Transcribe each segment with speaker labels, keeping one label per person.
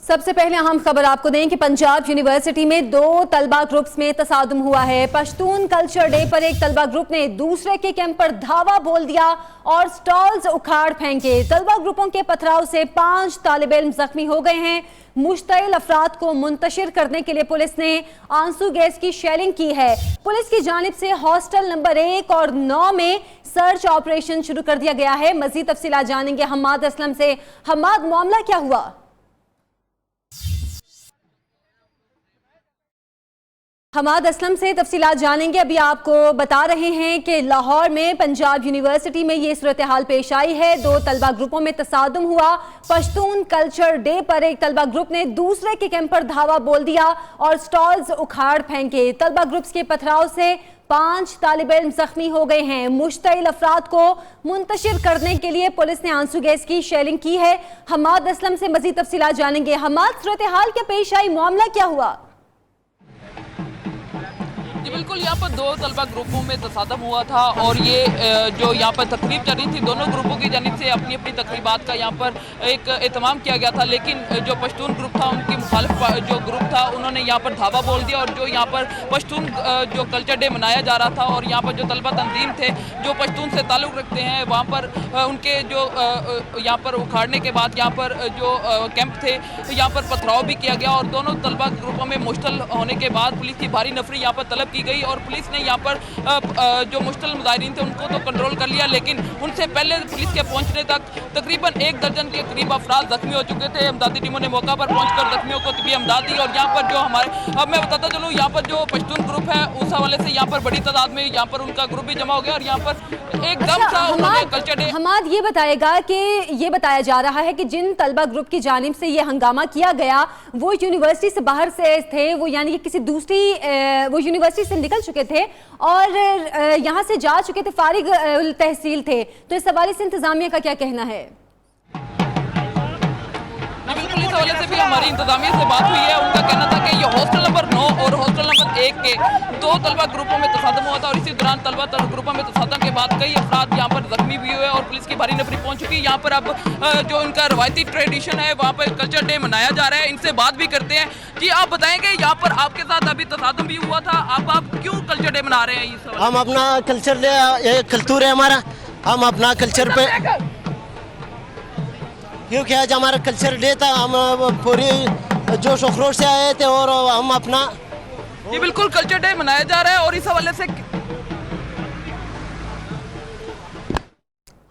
Speaker 1: سب سے پہلے اہم خبر آپ کو دیں کہ پنجاب یونیورسٹی میں 2 طلبہ گروپس میں تصادم ہوا ہے۔ پشتون کلچر ڈے پر ایک طلبہ گروپ نے دوسرے کے کیمپ پر دھاوا بول دیا اور سٹالز اکھاڑ پھینکے۔ طلبہ گروپوں کے پتھراؤ سے 5 طالب علم زخمی ہو گئے ہیں۔ مشتعل افراد کو منتشر کرنے کے لیے پولیس نے آنسو گیس کی شیلنگ کی ہے۔ پولیس کی جانب سے ہاسٹل نمبر 1 اور 9 میں سرچ آپریشن شروع کر دیا گیا ہے۔ مزید تفصیلات جانیں گے حماد اسلم سے۔ حماد، معاملہ کیا ہوا؟ حماد اسلم سے تفصیلات جانیں گے۔ ابھی آپ کو بتا رہے ہیں کہ لاہور میں پنجاب یونیورسٹی میں یہ صورتحال پیش آئی ہے۔ 2 طلبہ گروپوں میں تصادم ہوا۔ پشتون کلچر ڈے پر ایک طلبہ گروپ نے دوسرے کے کیمپ پر دھاوا بول دیا اور سٹالز اکھاڑ پھینکے۔ طلبہ گروپس کے پتھراؤ سے 5 طالب علم زخمی ہو گئے ہیں۔ مشتعل افراد کو منتشر کرنے کے لیے پولیس نے آنسو گیس کی شیلنگ کی ہے۔ حماد اسلم سے مزید تفصیلات جانیں گے۔ حماد، صورتحال کیا پیش آئی؟ معاملہ کیا ہوا؟
Speaker 2: جی بالکل، یہاں پر 2 طلبہ گروپوں میں تصادم ہوا تھا اور یہ جو یہاں پر تقریب چل رہی تھی، دونوں گروپوں کی جانب سے اپنی اپنی تقریبات کا یہاں پر ایک اہتمام کیا گیا تھا، لیکن جو پشتون گروپ تھا ان کی مخالف جو گروپ تھا انہوں نے یہاں پر دھاوا بول دیا اور جو یہاں پر پشتون جو کلچر ڈے منایا جا رہا تھا اور یہاں پر جو طلبہ تنظیم تھے جو پشتون سے تعلق رکھتے ہیں، وہاں پر ان کے جو یہاں پر اکھاڑنے کے بعد یہاں پر جو کیمپ تھے یہاں پر پتھراؤ بھی کیا گیا اور دونوں طلبہ گروپوں میں مشتعل ہونے کے بعد پولیس کی بھاری نفری یہاں پر طلب کی گئی اور پولیس نے یہاں پر جو مشتعل مظاہرین تھے ان کو تو کنٹرول کر لیا، لیکن ان سے پہلے پولیس کے پہنچنے تک تقریباً 1 درجن کے قریب افراد زخمی ہو چکے تھے۔ امدادی ٹیموں نے موقع پر پہنچ کر زخمیوں کو طبی امداد دی اور یہاں پر جو اب میں بتاتا چلوں، یہاں پر جو پشتون گروپ ہے اس حوالے سے یہاں پر بڑی تعداد میں یہاں پر ان کا گروپ بھی جمع ہو گیا اور یہاں پر ایک دم سا انہوں نے کلچر ڈے۔
Speaker 1: حماد، یہ بتائے گا کہ یہ بتایا جا رہا ہے کہ جن طلبہ گروپ کی جانب سے یہ ہنگامہ کیا گیا وہ یونیورسٹی سے باہر سے تھے، وہ یعنی کہ کسی دوسری وہ یونیورسٹی سے نکل چکے تھے اور یہاں سے جا چکے تھے، فارغ التحصیل تھے، تو اس حوالے سے انتظامیہ کا کیا کہنا ہے؟
Speaker 2: بالکل، اس حوالے سے بھی ہماری انتظامیہ سے بات ہوئی ہے۔ ان کا کہنا تھا کہ یہ ہاسٹل نمبر 9 اور ہاسٹل نمبر 1 کے 2 طلبہ گروپوں میں تصادم ہوا تھا اور اسی دوران طلبہ گروپوں میں تصادم کے بعد کئی افراد یہاں پر زخمی بھی ہوئے اور پولیس کی بھاری نفری پہنچ چکی ہے۔ یہاں پر اب جو ان کا روایتی ٹریڈیشن ہے وہاں پر کلچر ڈے منایا جا رہا ہے، ان سے بات بھی کرتے ہیں۔ جی آپ بتائیں گے، یہاں پر آپ کے ساتھ ابھی تصادم بھی ہوا تھا، آپ کیوں کلچر ڈے منا رہے ہیں؟
Speaker 3: ہم اپنا کلچر ڈے، یہ کلتور ہے ہمارا، ہم اپنا کلچر پہ، کیونکہ آج ہمارا کلچر ڈے تھا، ہم پوری جوش و خروش سے آئے تھے اور ہم اپنا
Speaker 2: جی بالکل کلچر ڈے منایا جا رہا ہے اور اس حوالے سے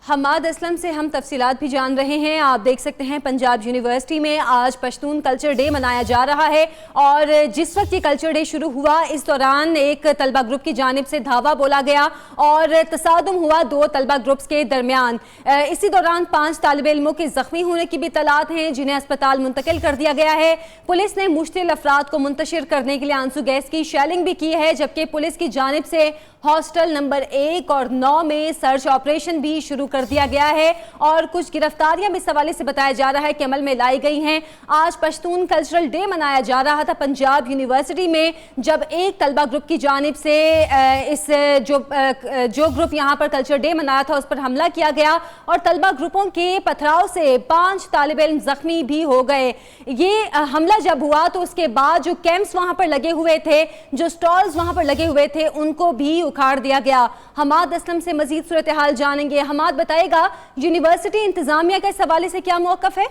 Speaker 1: حماد اسلم سے ہم تفصیلات بھی جان رہے ہیں۔ آپ دیکھ سکتے ہیں پنجاب یونیورسٹی میں آج پشتون کلچر ڈے منایا جا رہا ہے اور جس وقت یہ کلچر ڈے شروع ہوا اس دوران ایک طلبہ گروپ کی جانب سے دھاوا بولا گیا اور تصادم ہوا 2 طلبہ گروپس کے درمیان۔ اسی دوران 5 طالب علموں کے زخمی ہونے کی بھی اطلاعات ہیں جنہیں اسپتال منتقل کر دیا گیا ہے۔ پولیس نے مشتعل افراد کو منتشر کرنے کے لیے آنسو گیس کی شیلنگ بھی کی ہے، جبکہ پولیس کی جانب سے ہاسٹل نمبر 1 اور 9 میں سرچ آپریشن بھی شروع کر دیا گیا ہے اور کچھ گرفتاریاں بھی اس حوالے سے بتایا جا رہا ہے کہ عمل میں لائی گئی ہیں۔ آج پشتون کلچرل ڈے منایا جا رہا تھا پنجاب یونیورسٹی میں، جب ایک طلبہ گروپ کی جانب سے اس جو گروپ یہاں پر کلچر ڈے منایا تھا اس پر حملہ کیا گیا اور طلبہ گروپوں کے پتھراؤ سے 5 طالب علم زخمی بھی ہو گئے۔ یہ حملہ جب ہوا تو اس کے بعد جو کیمپس وہاں پر لگے ہوئے تھے، جو سٹالز وہاں پر لگے ہوئے تھے، ان کو بھی اکھاڑ دیا گیا۔ حماد اسلم سے مزید صورتحال جانیں گے۔ حماد، بتائے گا یونیورسٹی انتظامیہ کا اس حوالے سے کیا موقف ہے؟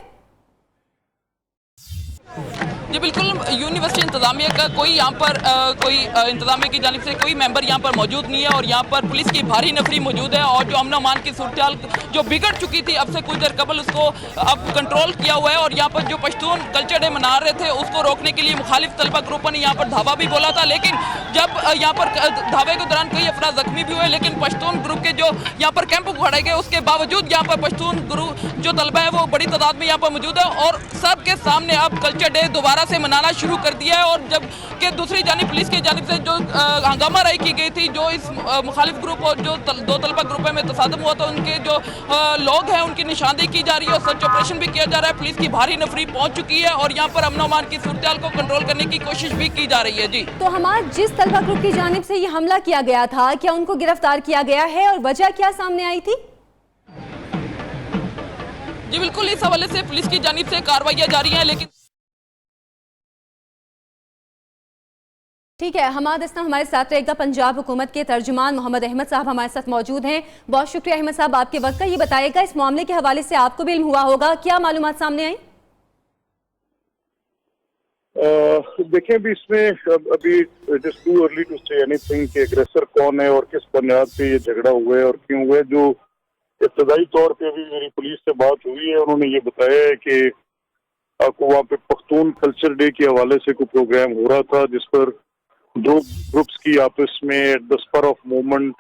Speaker 2: جی بالکل، یونیورسٹی انتظامیہ کا کوئی یہاں پر کوئی انتظامیہ کی جانب سے کوئی ممبر یہاں پر موجود نہیں ہے اور یہاں پر پولیس کی بھاری نفری موجود ہے اور جو امن و امان کی صورتحال جو بگڑ چکی تھی اب سے کچھ دیر قبل، اس کو اب کنٹرول کیا ہوا ہے اور یہاں پر جو پشتون کلچر ڈے منا رہے تھے اس کو روکنے کے لیے مخالف طلبہ گروپوں نے یہاں پر دھاوا بھی بولا تھا، لیکن جب یہاں پر دھاوے کے دوران کئی افراد زخمی بھی ہوئے، لیکن پشتون گروپ کے جو یہاں پر کیمپ اکھاڑے گئے اس کے باوجود یہاں پر پشتون گروپ جو طلبہ ہے وہ بڑی تعداد میں یہاں پر موجود ہے اور سب کے سامنے اب کلچر ڈے دوبارہ سے منانا شروع کر دیا ہے۔ اور جب کہ دوسری جانب پولیس کی جانب سے جو ہنگامہ رائی کی گئی تھی، جو اس مخالف گروپ اور جو 2 طلبہ گروپوں میں تصادم ہوا تو ان کے جو لوگ ہیں ان کی نشاندہی کی جا رہی ہے اور سرچ آپریشن بھی کیا جا رہا ہے۔ پولیس کی بھاری نفری پہنچ چکی ہے اور یہاں پر امن و امان کی صورتحال کو کنٹرول کرنے کی کوشش بھی کی جا رہی ہے۔ جی
Speaker 1: تو ہمارے جس طلبہ گروپ کی جانب سے یہ حملہ کیا گیا تھا، کیا ان کو گرفتار کیا گیا ہے اور وجہ کیا سامنے آئی تھی؟
Speaker 2: جی بالکل، اس حوالے سے پولیس کی جانب سے کارروائیاں جاری ہیں، لیکن
Speaker 1: ٹھیک ہے، حماد اسلم ہمارے ساتھ رہے گا۔ پنجاب حکومت کے ترجمان محمد احمد صاحب ہمارے ساتھ موجود ہیں۔ بہت شکریہ احمد صاحب آپ کے وقت کا۔ یہ بتائے گا اس معاملے کے حوالے سے آپ کو بھی علم ہوا ہوگا، کیا معلومات سامنے آئیں؟
Speaker 4: دیکھیں ابھی اس میں ابھی it is too early to say anything کہ اگریسر کون ہے اور کس بنیاد پہ یہ جھگڑا ہوا ہے اور کیوں ہوا ہے۔ جو ابتدائی طور پہ ابھی میری پولیس سے بات ہوئی ہے، انہوں نے یہ بتایا ہے کہ آپ کو وہاں پہ پختون کلچر ڈے کے حوالے سے کوئی پروگرام ہو رہا تھا جس پر دو گروپس کی آپس میں at the spur of moment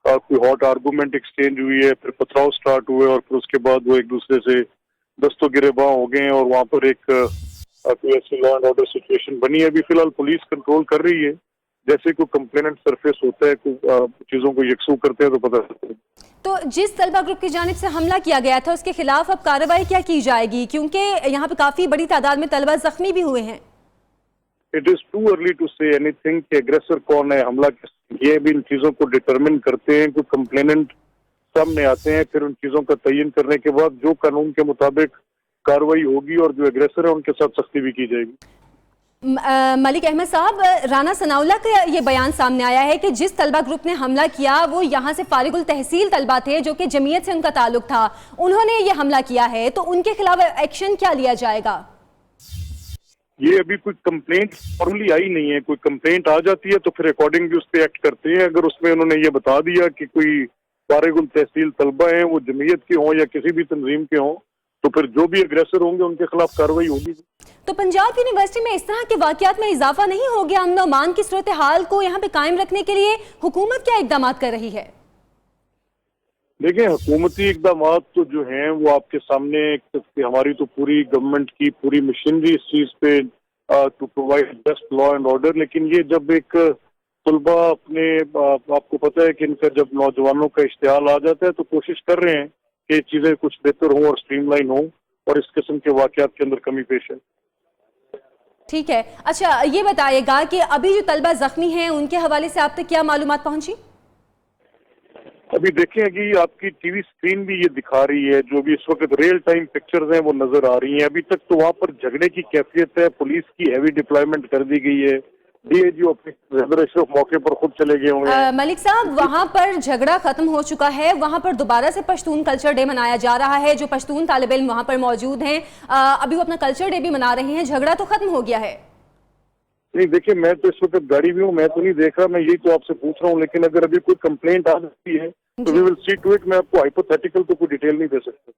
Speaker 4: کوئی ہاٹ آرگومنٹ ایکسچینج ہوئی ہے، پھر پتھراؤ سٹارٹ ہوئے اور پھر اس کے بعد وہ ایک دوسرے سے دست و گریباں ہو گئے ہیں اور وہاں پر ایک کوئی ایسی لا اینڈ آرڈر سچویشن بنی ہے۔ ابھی فی الحال پولیس کنٹرول کر رہی ہے، جیسے کوئی کمپلیننٹ سرفیس ہوتا ہے، کوئی چیزوں کو یکسو کرتے ہیں تو پتہ چلتا ہے۔
Speaker 1: تو جس طلبہ گروپ کی جانب سے حملہ کیا گیا تھا اس کے خلاف اب کارروائی کیا کی جائے گی، کیونکہ یہاں پہ کافی بڑی تعداد میں طلبہ زخمی بھی ہوئے ہیں؟
Speaker 4: It is too early to say anything کہ اگریسر کون ہے، حملہ کس، یہ بھی ان چیزوں کو ڈٹرمن کرتے ہیں۔ کوئی کمپلیننٹ سامنے آتے ہیں، پھر ان چیزوں کا تعین کرنے کے بعد جو قانون کے مطابق کارروائی ہوگی اور جو اگریسر ہے ان کے ساتھ سختی بھی کی جائے گی۔
Speaker 1: ملک احمد صاحب، رانا ثناءاللہ کا یہ بیان سامنے آیا ہے کہ جس طلبہ گروپ نے حملہ کیا وہ یہاں سے فارغ التحصیل طلبہ تھے جو کہ جمعیت سے ان کا تعلق تھا، انہوں نے یہ حملہ کیا ہے، تو ان کے خلاف ایکشن کیا لیا جائے گا؟
Speaker 4: یہ ابھی کوئی کمپلینٹ فارملی آئی نہیں ہے، کوئی کمپلینٹ آ جاتی ہے تو پھر اکارڈنگ اس پہ ایکٹ کرتے ہیں۔ اگر اس میں انہوں نے یہ بتا دیا کہ کوئی فارغ التحصیل طلبہ ہیں، وہ جمعیت کے ہوں یا کسی بھی تنظیم کے ہوں، تو پھر جو بھی اگریسر ہوں گے ان کے خلاف کارروائی ہوگی۔
Speaker 1: تو پنجاب یونیورسٹی میں اس طرح کے واقعات میں اضافہ نہیں ہو گیا؟ امن و امان کی صورتحال کو یہاں پہ قائم رکھنے کے لیے حکومت کیا اقدامات کر رہی ہے؟
Speaker 4: دیکھیں حکومتی اقدامات تو جو ہیں وہ آپ کے سامنے، ہماری تو پوری گورنمنٹ کی پوری مشینری اس چیز پہ to provide best law and order, لیکن یہ جب ایک طلبہ اپنے آپ کو پتہ ہے کہ ان کا جب نوجوانوں کا اشتعال آ جاتا ہے تو کوشش کر رہے ہیں کہ چیزیں کچھ بہتر ہوں اور اسٹریم لائن ہوں اور اس قسم کے واقعات کے اندر کمی پیش ہے۔
Speaker 1: ٹھیک ہے، اچھا یہ بتائیے گا کہ ابھی جو طلبہ زخمی ہیں ان کے حوالے سے آپ تک کیا معلومات پہنچی؟
Speaker 4: ابھی دیکھیں کہ آپ کی ٹی وی اسکرین بھی یہ دکھا رہی ہے، جو بھی اس وقت ریئل ٹائم پکچرز ہیں وہ نظر آ رہی ہیں۔ ابھی تک تو وہاں پر جھگڑے کی کیفیت ہے، پولیس کی ہیوی ڈپلائمنٹ کر دی گئی ہے، ڈی آئی جی زیادر اشرف موقع پر خود چلے گئے ہوئے ہیں۔
Speaker 1: ملک صاحب، وہاں پر جھگڑا ختم ہو چکا ہے، وہاں پر دوبارہ سے پشتون کلچر ڈے منایا جا رہا ہے، جو پشتون طالب علم وہاں پر موجود ہیں ابھی وہ اپنا کلچر ڈے بھی منا رہے ہیں، جھگڑا تو ختم ہو گیا ہے؟
Speaker 4: نہیں دیکھیں، میں تو اس وقت گاڑی بھی ہوں، میں تو نہیں دیکھ رہا، میں یہی تو آپ سے پوچھ رہا ہوں، لیکن اگر ابھی کوئی کمپلینٹ آ جاتی ہے تو وی ول سی ٹو اٹ۔ میں آپ کو ہائپوتھیٹیکل تو کوئی ڈیٹیل نہیں دے سکتا۔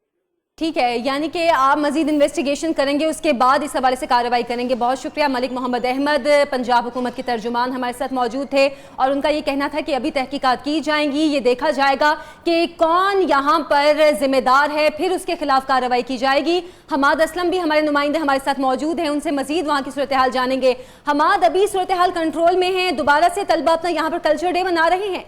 Speaker 1: ٹھیک ہے، یعنی کہ آپ مزید انویسٹیگیشن کریں گے، اس کے بعد اس حوالے سے کارروائی کریں گے۔ بہت شکریہ۔ ملک محمد احمد پنجاب حکومت کے ترجمان ہمارے ساتھ موجود تھے اور ان کا یہ کہنا تھا کہ ابھی تحقیقات کی جائیں گی، یہ دیکھا جائے گا کہ کون یہاں پر ذمہ دار ہے، پھر اس کے خلاف کارروائی کی جائے گی۔ حماد اسلم بھی ہمارے نمائندے ہمارے ساتھ موجود ہیں، ان سے مزید وہاں کی صورتحال جانیں گے۔ حماد، ابھی صورتحال کنٹرول میں ہے؟ دوبارہ سے طلبہ اپنا یہاں پر کلچر ڈے منا رہے ہیں؟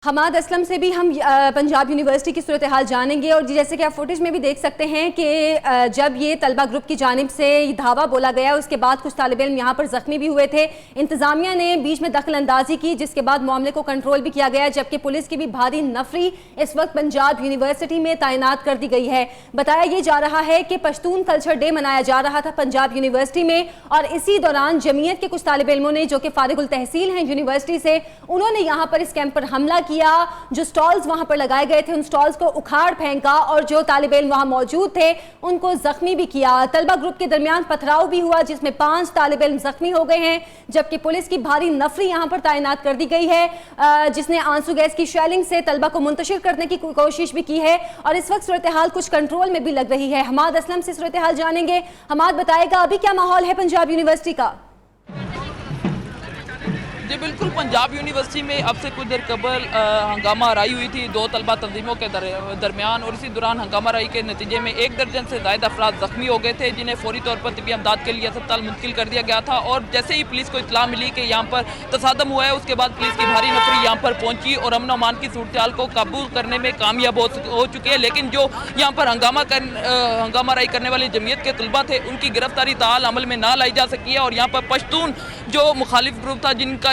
Speaker 1: حماد اسلم سے بھی ہم پنجاب یونیورسٹی کی صورتحال جانیں گے، اور جیسے کہ آپ فوٹیج میں بھی دیکھ سکتے ہیں کہ جب یہ طلبہ گروپ کی جانب سے دھاوا بولا گیا اس کے بعد کچھ طالب علم یہاں پر زخمی بھی ہوئے تھے، انتظامیہ نے بیچ میں دخل اندازی کی جس کے بعد معاملے کو کنٹرول بھی کیا گیا، جبکہ پولیس کی بھی بھاری نفری اس وقت پنجاب یونیورسٹی میں تعینات کر دی گئی ہے۔ بتایا یہ جا رہا ہے کہ پشتون کلچر ڈے منایا جا رہا تھا پنجاب یونیورسٹی میں، اور اسی دوران جمعیت کے کچھ طالب علموں نے جو کہ فارغ التحصیل ہیں یونیورسٹی سے، انہوں نے یہاں پر اس کیمپ پر حملہ کیا، جو سٹالز وہاں پر لگائے گئے تھے ان سٹالز کو اکھاڑ پھینکا اور جو طالب علم وہاں موجود تھے ان کو زخمی بھی کیا۔ طلبہ گروپ کے درمیان پتھراؤ بھی ہوا جس میں 5 طالب علم زخمی ہو گئے ہیں، جبکہ پولیس کی بھاری نفری یہاں پر تعینات کر دی گئی ہے، جس نے آنسو گیس کی شیلنگ سے طلبہ کو منتشر کرنے کی کوشش بھی کی ہے، اور اس وقت صورتحال کچھ کنٹرول میں بھی لگ رہی ہے۔ حماد اسلم سے صورتحال جانیں گے۔ حماد، بتائے گا ابھی کیا ماحول ہے پنجاب یونیورسٹی کا؟
Speaker 2: جی بالکل، پنجاب یونیورسٹی میں اب سے کچھ دیر قبل ہنگامہ آرائی ہوئی تھی دو طلبہ تنظیموں کے درمیان، اور اسی دوران ہنگامہ آرائی کے نتیجے میں 1 درجن سے زائد افراد زخمی ہو گئے تھے، جنہیں فوری طور پر طبی امداد کے لیے ہسپتال منتقل کر دیا گیا تھا۔ اور جیسے ہی پولیس کو اطلاع ملی کہ یہاں پر تصادم ہوا ہے، اس کے بعد پولیس کی بھاری نفری یہاں پر پہنچی اور امن و امان کی صورتحال کو قابو کرنے میں کامیاب ہو چکی ہے، لیکن جو یہاں پر ہنگامہ آرائی کرنے والے جمعیت کے طلبہ تھے ان کی گرفتاری تاحال عمل میں نہ لائی جا سکی ہے، اور یہاں پر پشتون جو مخالف گروپ تھا جن کا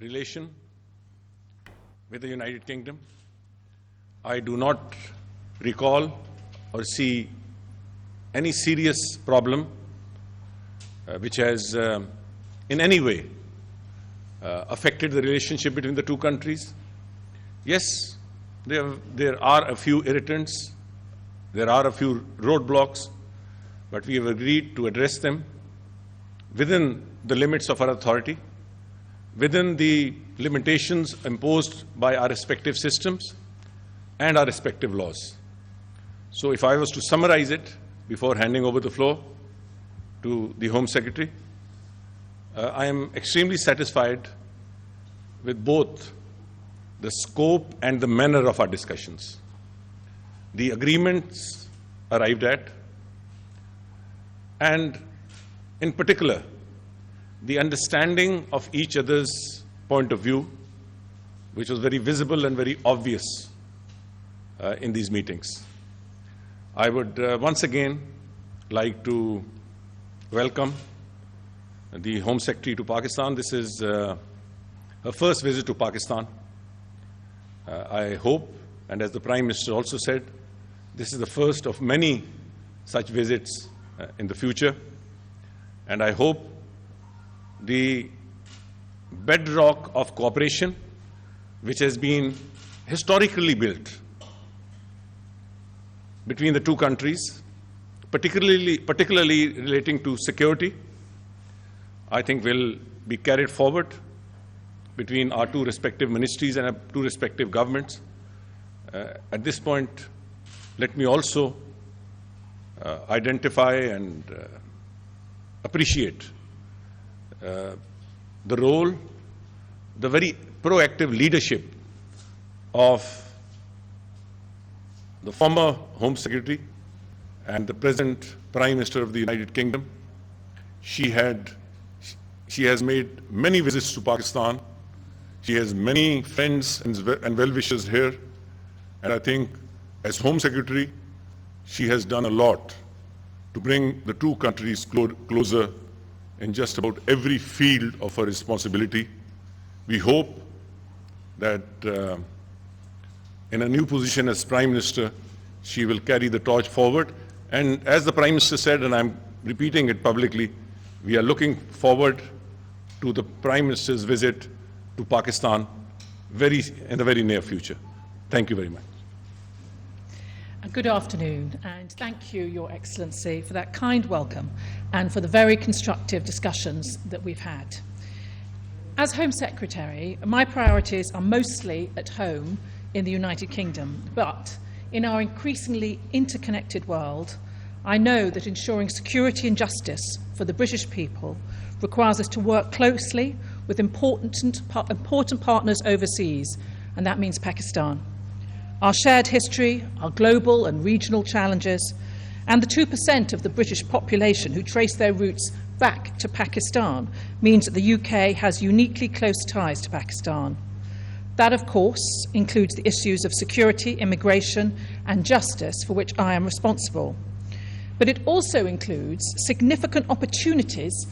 Speaker 5: Relation with the United Kingdom, I do not recall or see any serious problem which has in any way affected the relationship between the two countries. Yes, there are a few irritants, there are a few roadblocks, but we have agreed to address them within the limits of our authority, within the limitations imposed by our respective systems and our respective laws. So if I was to summarize it before handing over the floor to the Home Secretary, I am extremely satisfied with both the scope and the manner of our discussions. The agreements arrived at, and in particular, the understanding of each other's point of view which was very visible and very obvious in these meetings. I would once again like to welcome the Home Secretary to Pakistan. This is her first visit to Pakistan. I hope, and as the Prime Minister also said, this is the first of many such visits in the future. And I hope the bedrock of cooperation, which has been historically built between the two countries, particularly relating to security, I think will be carried forward between our two respective ministries and our two respective governments. At this point, let me also identify and appreciate the role, the very proactive leadership of the former Home Secretary and the present Prime Minister of the United Kingdom. She has made many visits to Pakistan. She has many friends and well-wishers here. And I think as Home Secretary, she has done a lot to bring the two countries closer in just about every field of her responsibility. We hope that in a new position as Prime Minister, she will carry the torch forward. And as the Prime Minister said, and I'm repeating it publicly, we are looking forward to the Prime Minister's visit to Pakistan in the very near future. Thank you very much.
Speaker 6: Good afternoon, and thank you, Your Excellency, for that kind welcome and for the very constructive discussions that we've had. As Home Secretary, my priorities are mostly at home in the United Kingdom, but in our increasingly interconnected world, I know that ensuring security and justice for the British people requires us to work closely with important partners overseas, and that means Pakistan. Our shared history, our global and regional challenges, and the 2% of the British population who trace their roots back to Pakistan means that the UK has uniquely close ties to Pakistan. That, of course, includes the issues of security, immigration, and justice for which I am responsible. But it also includes significant opportunities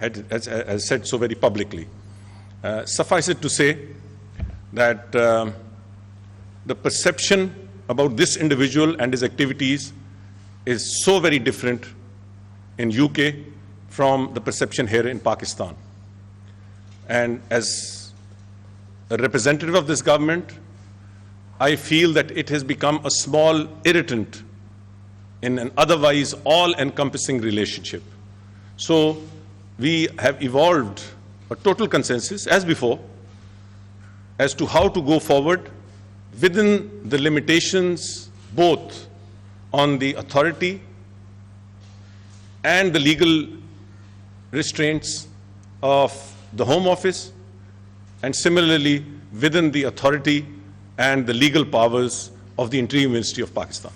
Speaker 5: Has said so very publicly. Suffice it to say that the perception about this individual and his activities is so very different in UK from the perception here in Pakistan. And as a representative of this government, I feel that it has become a small irritant in an otherwise all-encompassing relationship. So we have evolved a total consensus, as before, as to how to go forward within the limitations both on the authority and the legal restraints of the Home Office, and similarly within the authority and the legal powers of the Interior Ministry of Pakistan.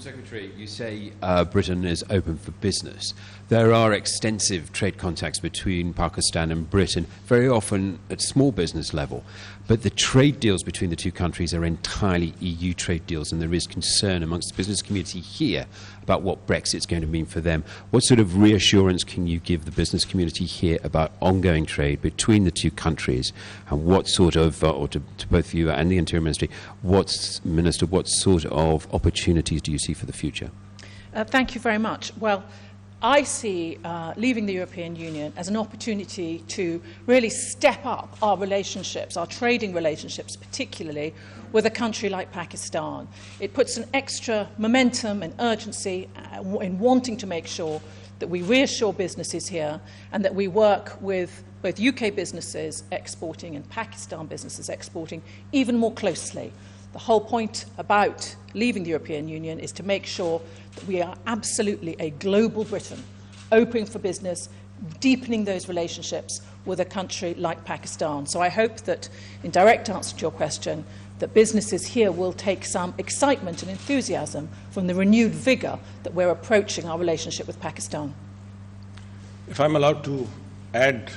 Speaker 7: Secretary, you say Britain is open for business. There are extensive trade contacts between Pakistan and Britain, very often at small business level. But the trade deals between the two countries are entirely EU trade deals, and there is concern amongst the business community here about what Brexit's going to mean for them. What sort of reassurance can you give the business community here about ongoing trade between the two countries, and what sort of, or to both you and the Interior Ministry, what sort of opportunities do you see for the future?
Speaker 6: Thank you very much. Well, I see leaving the European Union as an opportunity to really step up our relationships, our trading relationships, particularly with a country like Pakistan. It puts an extra momentum and urgency in wanting to make sure that we reassure businesses here and that we work with both UK businesses exporting and Pakistan businesses exporting even more closely. The whole point about leaving the European Union is to make sure that we are absolutely a global Britain, opening for business, deepening those relationships with a country like Pakistan. So I hope that, in direct answer to your question, that businesses here will take some excitement and enthusiasm from the renewed vigour that we're approaching our relationship with Pakistan.
Speaker 5: If I'm allowed to add,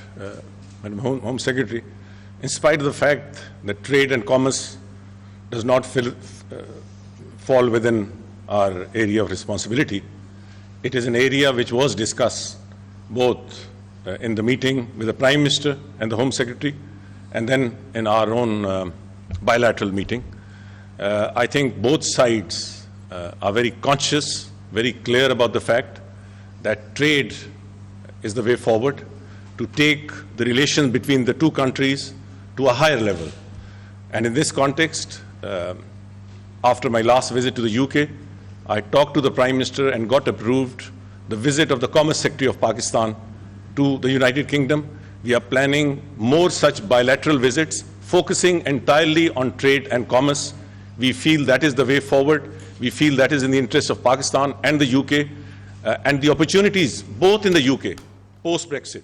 Speaker 5: Madam Home Secretary, in spite of the fact that trade and commerce does not fall within our area of responsibility, it is an area which was discussed both in the meeting with the Prime Minister and the Home Secretary, and then in our own bilateral meeting. I think both sides are very conscious, very clear about the fact that trade is the way forward to take the relations between the two countries to a higher level. And in this context, after my last visit to the UK, I talked to the Prime Minister and got approved the visit of the Commerce Secretary of Pakistan to the United Kingdom. We are planning more such bilateral visits, focusing entirely on trade and commerce. We feel that is the way forward. We feel that is in the interest of Pakistan and the UK, and the opportunities both in the UK, post-Brexit.